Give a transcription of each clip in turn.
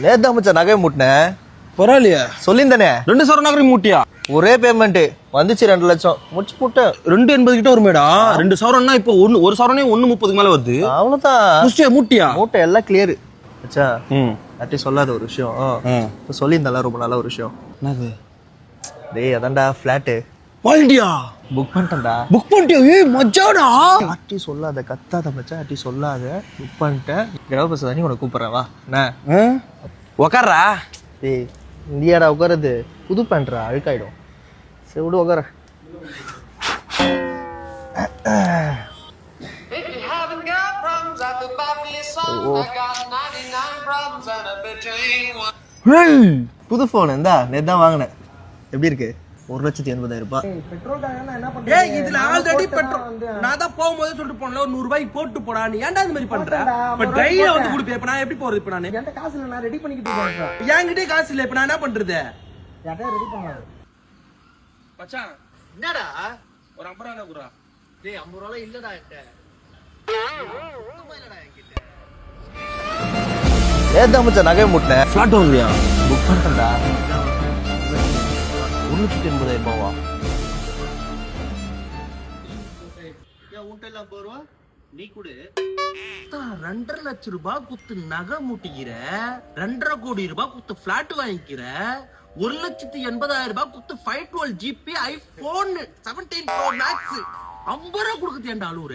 நேத்து மச்சான் நகை மூட்டினேன். பரவாயில்லையா? சொல்லியிருந்தானே 2,000 நகரை மூட்டியா? ஒரே பேமெண்ட் வந்துச்சு 2 லட்சம் முடிச்சு போட்டேன். 280 கிட்ட வருமேடா. 2,000னா இப்போ 1,000 130 மேல வருது. அவ்வளவுதான். முடிச்சியா? மூட்டியா? மூட்டை எல்லாம் கிளியர் மச்சா. ம். யார்ட்டி சொல்லாத ஒரு விஷயம். இப்போ சொல்லியிருந்தால ரொம்ப நல்ல ஒரு விஷயம். என்னது? டேய் அதான்டா ஃபிளாட்டு வாங்கிட்டியா? புக் பண்ணிட்டேன்டா. புக் பண்ணிட்டியா? ஏய் மச்சானா. யார்ட்டி சொல்லாத, கத்தாத மச்சான். யார்ட்டி சொல்லாத, புக் பண்ணிட்டேன். கிரகபச தண்ணி உனக்கு கூப்பிட்றேன் வா. என்ன உக்காரா? டேய் இந்தியாடா உட்காருது. புது பேண்ட்ரா அழுக்காயிடும். சரி விடு உட்கார. புது போன் இருந்தா நேத்து தான் வாங்கினேன். எப்படி இருக்கு? 1,80,000 ரூபாய். ஏய் இதுல ஆல்ரெடி பெட்ரோல் நான் தான் போகும்போது சொல்லிட்டு போனல ஒரு 100 ரூபாய் போட்டு போடா. நீ ஏன்டா இந்த மாதிரி பண்ற? இப்ப ட்ரைல வந்து குடுப்பே. இப்ப நான் எப்படி போறது? இப்ப நான் என்கிட்ட காசு இல்ல, நான் ரெடி பண்ணிக்கிட்டு இருக்கேன். என்கிட்ட காசு இல்ல. இப்ப நான் என்ன பண்றது? யார்ட்ட ரெடி பண்ணாத மச்சான் என்னடா ஒரு 50 ரூபாய் குடுறா. டேய் 50 ரூபாய் இல்லடா என்கிட்ட. நேத்து மச்சான் நகை மூட்டினேன். ஃபிளாட் வாங்குறியா? புக் பண்ணிட்டேன்டா. 1,80,000 ரூபாவா? உன்ட்டெல்லாம் 50 ரூபா நீ கொடு. 2.5 லட்சம் ரூபாய் குத்து நகை மூட்டிக்கிற, 2.5 கோடி ரூபாய் குத்து பிளாட் வாங்கிக்கிற, 1,80,000 ரூபாய் குத்து 512 GB ஐபோன் 17 Pro Max 50 ரூபாய் கொடுக்குறேன்டா அழுவுற.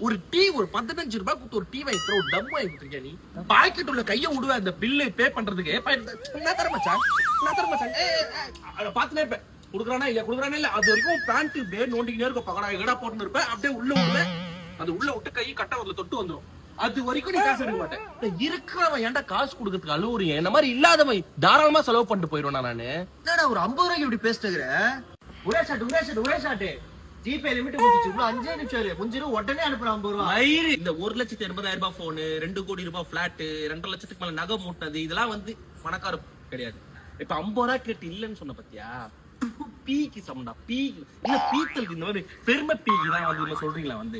ஒரு டீ ஒரு 15 ரூபாய் குத்து ஒரு டீ வாங்கிக்கிற, ஒரு டம் வாங்கிக்கிறியா நீ? பாக்கெட் உள்ள கைய விடுவ அந்த பில்லு பே பண்றதுக்கு. நான் தர மச்சான், நான் தர மச்சான். பாத்துனே இருப்பேன். குடுக்குறானா இல்ல குடுக்குறானா இல்ல அது வரைக்கும் பேண்ட் பே நோண்டிக்கிட்டே இருக்க. பகடா எங்கடா போட்டுன்னு இருப்பேன். அப்படியே உள்ள உள்ள அது உள்ள விட்டு கை கட்ட வரல தொட்டு வந்துடும். அது வரைக்கும் நீ காசு எடுக்க மாட்டேன். இருக்கிறவன் ஏன்டா காசு கொடுக்கறதுக்கு அழுவுறீங்க? இந்த மாதிரி இல்லாதவன் தாராளமா செலவு பண்ணிட்டு போயிடுவேன் நானு. என்னடா ஒரு 50 ரூபாய்க்கு இப்படி பேசுறேன்? ஒரே ஷாட் ஜிபே லிமிட் முடிஞ்சிச்சு. இன்னும் 5 நிமிஷம் முடிஞ்சிரும். உடனே அனுப்புறேன் 50 ரூபாய். மயிறு இந்த 1,80,000 ரூபாய் போனு, 2 கோடி ரூபாய் பிளாட், 2.5 லட்சத்துக்கு மேல நகை மூட்டினது இதெல்லாம் வந்து பணக்கார கிடையாது. இப்ப 50 ரூபாய் கேட்டு இல்லன்னு சொன்ன பத்தியா? பீக்கு சமண்டா பீக்கு. இல்ல பீத்தல் இந்த மாதிரி பெருமை பீக்கு தான் வந்து சொல்றீங்களா? வந்து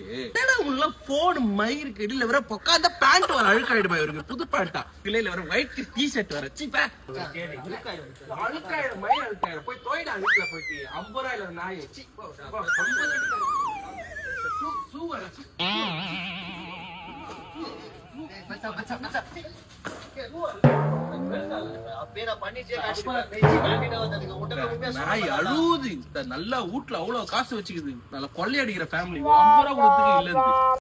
உள்ள போன் மயிருக்கு இல்ல வேற பொக்காத பேண்ட் வர அழுக்காயிடுமா? இவருக்கு புது பேண்டா இல்ல வேற ஒயிட் டி ஷர்ட் வர சீப்பா அழுக்காயிடும். மயிர் அழுக்காயிடும். போய் தோயிடா வீட்டுல போயிட்டு 50 ரூபாய் இல்ல நாய் சூ வர நாய் அழுவுது. நல்லா வீட்டுல அவ்வளவு காசு வச்சுக்குது. நல்லா கொள்ளையடிக்கிற ஃபேமிலி 50 ரூபாய் கொடுத்துக்கு இல்ல.